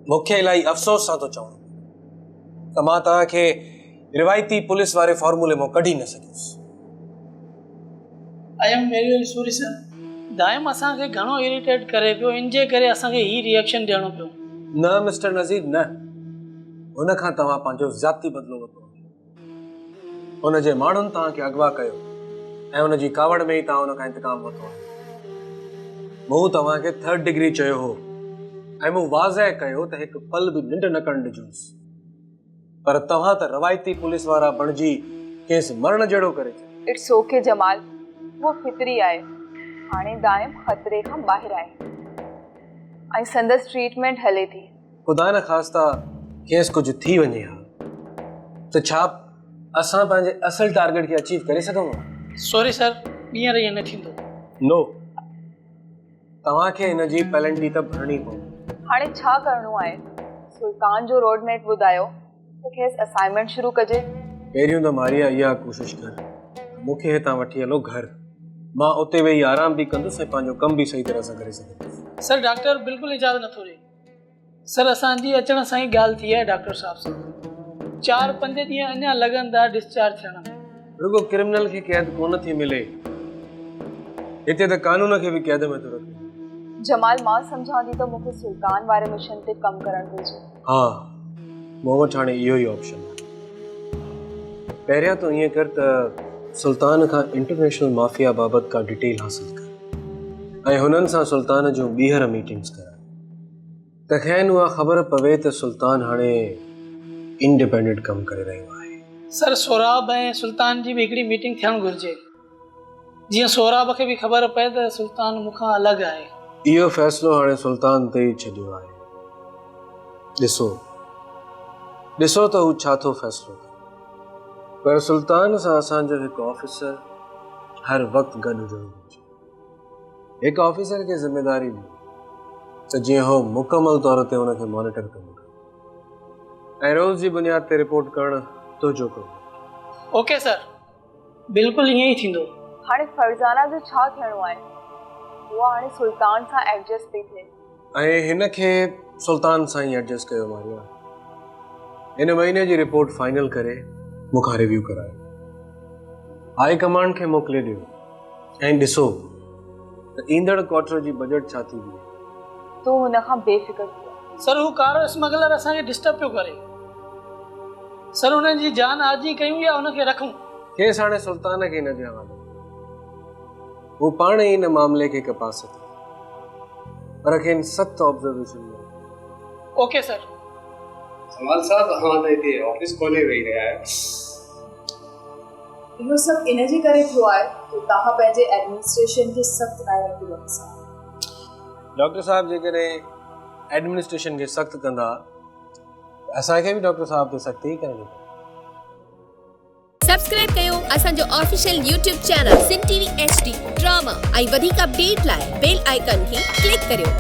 मूंखे इलाही अफ़सोस सां थो चवां त मां तव्हांखे रिवायती पुलिस वारे फॉर्मूले मां कढी न सघियुसि। I am very very sorry sir. दाइम असांखे घणो इरिटेट करे पियो, इन जे करे असांखे ही रिएक्शन ॾियणो पियो। न मिस्टर नज़ीर न, हुन खां तव्हां पंहिंजो ज़ाती बदिलो वरितो, हुन जे माण्हुनि तव्हांखे अगवा कयो ऐं हुन जी कावड़ में ई तव्हां हुन खां इंतकाम वरितो। मूं तव्हांखे 3rd डिग्री चयो हो ऐं मूं वाज़ह कयो त हिकु पल बि निंड न करणु ॾिजोसि, पर तव्हां त रवायती पुलिस वारा बणिजी केस मरण जहिड़ो करे छॾियो। इट्स ओके जमाल, वो फितरी आहे। हाणे दाइम खतरे खां ॿाहिरि आहे ऐं संदसि ट्रीटमेंट हले थी। ख़ुदा न ख़ास्ता केस कुझु थी वञे हा त छा असां पंहिंजे असल टारगेट खे अचीव करे सघूं? सॉरी सर, ॿीहर ईअं न थींदो। नो, तव्हांखे हिन जी पेनल्टी त भरणी पवंदी। हाणे छा करणो आहे? सुल्तान जो रोड मैप ॿुधायो त खेसि असाइनमेंट शुरू कजे। पहिरियों त मारिया इहा कोशिशि कर मूंखे हितां वठी हलो घर, मां उते वेही आराम बि कंदुसि ऐं पंहिंजो कम बि सही तरह सां करे सघंदुसि। सर डॉक्टर बिल्कुलु इजाज़त नथो ॾे। सर असांजी अचण सां ई ॻाल्हि थी आहे डॉक्टर साहब सां। 4-5 ॾींहं अञा लॻंदा डिस्चार्ज थियण में। रुगो क्रिमिनल खे क़ैद कोन थी मिले, हिते त कानून खे बि क़ैद में थो रखे। जमाल, मां सम्झां थी त मूंखे सुल्तान वारे मिशन ते कमु करणु घुरिजे। हा, मूं वटि हाणे इहो ई ऑप्शन आहे। पहिरियां तो ईअं कर त सुल्तान खां इंटरनेशनल माफिया बाबति का डिटेल हासिल कर ऐं हुननि सां सुल्तान जूं ॿीहर मीटिंग्स कराए त खैन उहा ख़बर पवे त सुल्तान हाणे इंडिपेंडेंट कमु करे रहियो आहे। सर सोराब ऐं सुल्तान जी बि हिकिड़ी मीटिंग थियणु घुरिजे, जीअं सोराब खे बि ख़बर पए त सुल्तान मूंखां अलॻि आहे। इहो फ़ैसिलो हाणे सुल्तान ते ई छॾियो आहे। ॾिसो त हू छा थो फ़ैसिलो करे, पर सुल्तान सां असांजो हिकु ऑफिसर हर वक़्तु गॾु हुजणो घुरिजे। हिकु ऑफिसर खे ज़िम्मेदारी ॾियो त जीअं हू मुकमल तौर ते हुनखे मॉनिटर कंदो ऐं रोज़ जी बुनियाद ते रिपोर्ट करणु तुंहिंजो कमु। ओके सर, बिल्कुलु ईअं ई थींदो। हाणे फरज़ाना जो छा थियणो आहे? उहा हाणे सुल्तान सां एडजस्ट पई थिए ऐं हिन खे सुल्तान सां ई एडजस्ट कयो मारिया। हिन महीने जी रिपोर्ट फाइनल करे मूंखां रिव्यू करायो, हाई कमांड खे मोकिले ॾियो ऐं ॾिसो त ईंदड़ क्वार्टर जी बजट छा थी वई। तूं हुन खां बेफ़िक्र थी। सर हू कारो स्मगलर असांखे डिस्टर्ब पियो करे। सर हुननि जी जान आजी कयूं या हुनखे रखूं? केस हाणे सुल्तान खे न जे हवाले, हू पाण ई हिन मामले खे कपास थी, पर खेनि सख़्त ऑब्जर्वेशन में। Okay sir. जमाल साहब, हाँ त हिते ऑफिस खोले वेही रहिया आहियो। इहो सभु इन जे करे थियो आहे त तव्हां पंहिंजे एडमिनिस्ट्रेशन खे सख़्तु न रखियो आहे। डॉक्टर साहब जेकॾहिं एडमिनिस्ट्रेशन खे सख़्तु कंदा असांखे बि डॉक्टर साहब ते सख़्ती करणी पवंदी। सब्सक्राइब कयो असांजो official YouTube channel Singh TV HD drama ऐं वधीक अपडेट लाइ बेल आइकन खे क्लिक करियो।